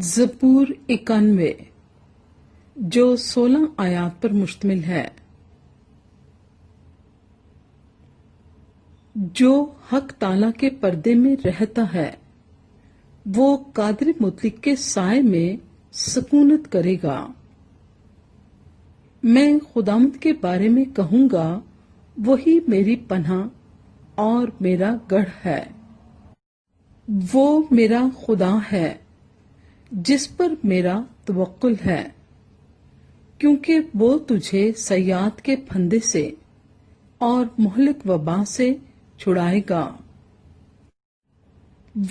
زبور 91 جو 16 آیات پر مشتمل ہے۔ جو حق تعالیٰ کے پردے میں رہتا ہے وہ قادر مطلق کے سائے میں سکونت کرے گا۔ میں خداوند کے بارے میں کہوں گا وہی میری پناہ اور میرا گڑھ ہے۔ وہ میرا خدا ہے جس پر میرا توکل ہے، کیونکہ وہ تجھے صیاد کے پھندے سے اور مہلک وبا سے چھڑائے گا۔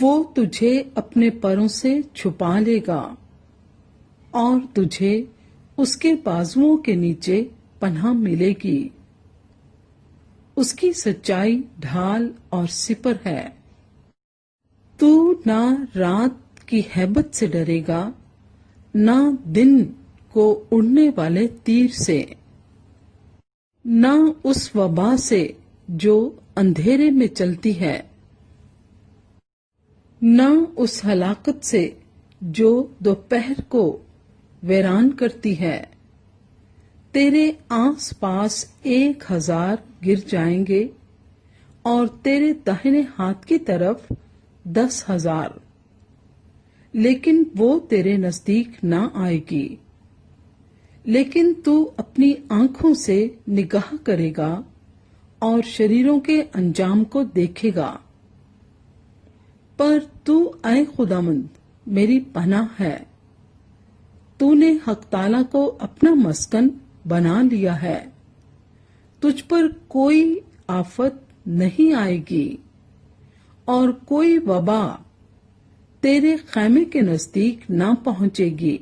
وہ تجھے اپنے پروں سے چھپا لے گا اور تجھے اس کے بازوؤں کے نیچے پناہ ملے گی۔ اس کی سچائی ڈھال اور سپر ہے۔ تو نہ رات کی ہیبت سے ڈرے گا، نہ دن کو اڑنے والے تیر سے، نہ اس وبا سے جو اندھیرے میں چلتی ہے، نہ اس ہلاکت سے جو دوپہر کو ویران کرتی ہے۔ تیرے آس پاس 1000 گر جائیں گے اور تیرے داہنے ہاتھ کی طرف 10,000، لیکن وہ تیرے نزدیک نہ آئے گی۔ لیکن تو اپنی آنکھوں سے نگاہ کرے گا اور شریروں کے انجام کو دیکھے گا۔ پر تو اے خداوند میری پناہ ہے، تو نے حق تعالیٰ کو اپنا مسکن بنا لیا ہے۔ تجھ پر کوئی آفت نہیں آئے گی اور کوئی وبا تیرے خیمے کے نزدیک نہ پہنچے گی،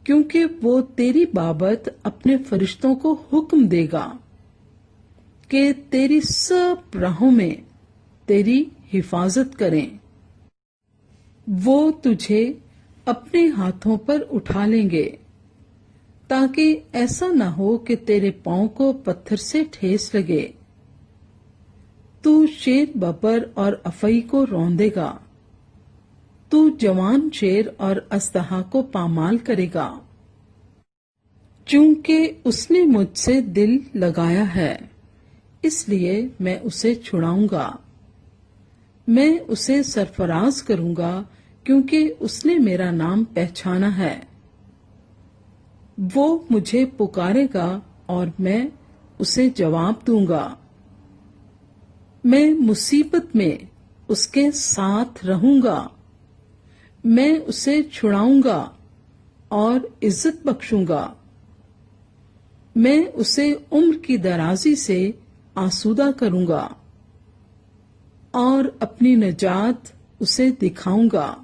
کیونکہ وہ تیری بابت اپنے فرشتوں کو حکم دے گا کہ تیری سب راہوں میں تیری حفاظت کریں۔ وہ تجھے اپنے ہاتھوں پر اٹھا لیں گے تاکہ ایسا نہ ہو کہ تیرے پاؤں کو پتھر سے ٹھیس لگے۔ تو شیر ببر اور افعی کو روندے گا، تو جوان شیر اور اژدہا کو پامال کرے گا۔ چونکہ اس نے مجھ سے دل لگایا ہے اس لیے میں اسے چھڑاؤں گا۔ میں اسے سرفراز کروں گا کیونکہ اس نے میرا نام پہچانا ہے۔ وہ مجھے پکارے گا اور میں اسے جواب دوں گا۔ میں مصیبت میں اس کے ساتھ رہوں گا۔ میں اسے چھڑاؤں گا اور عزت بخشوں گا۔ میں اسے عمر کی درازی سے آسودہ کروں گا اور اپنی نجات اسے دکھاؤں گا۔